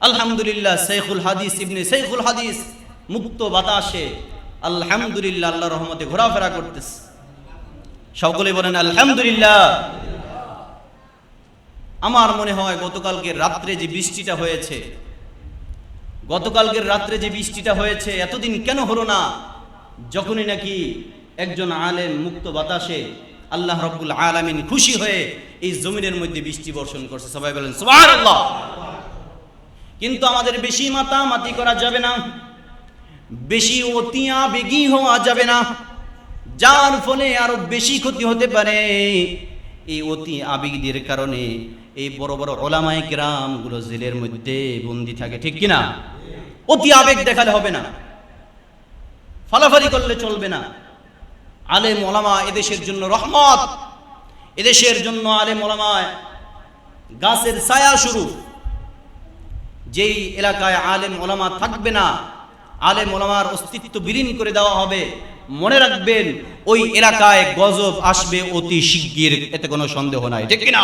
আলহামদুলিল্লাহ শেখুল হাদিস ইবনে শেখুল হাদিস মুক্ত বাতাসে আলহামদুলিল্লাহ আল্লাহর রহমতে ঘোরাফেরা করতেছে। সকলে বলেন আলহামদুলিল্লাহ। আমার মনে হয় গতকালকের রাত্রে যে বৃষ্টিটা হয়েছে এতদিন কেন হলো না? যখনই নাকি একজন আলেম মুক্ত বাতাসে আল্লাহ রাব্বুল আলামিন খুশি হয়ে এই জমিনের মধ্যে বৃষ্টি বর্ষণ করছে। সবাই বলেন সুবহানাল্লাহ। কিন্তু আমাদের বেশি মাতামাতি করা যাবে না, বেশি অতি আবেগী হওয়া যাবে না, যার ফলে আরো বেশি ক্ষতি হতে পারে। এই অতি আবেগীদের কারণে এই বড় বড় ওলামায়ে কেরাম গুলো জেলের মধ্যে বন্দী থাকে, ঠিক কিনা? অতি আবেগ দেখালে হবে না, ফালাফালি করলে চলবে না। আলেম ওলামা এদেশের জন্য রহমত, এদেশের জন্য আলেম ওলামা গাছের ছায়া স্বরূপ। যেই এলাকায় আলেম ওলামা থাকবে না, আলেম ওলামার অস্তিত্ব বিলীন করে দেওয়া হবে, মনে রাখবেন ওই এলাকায় গজব আসবে অতি শিগগির, এতে কোনো সন্দেহ নাই, ঠিক কিনা?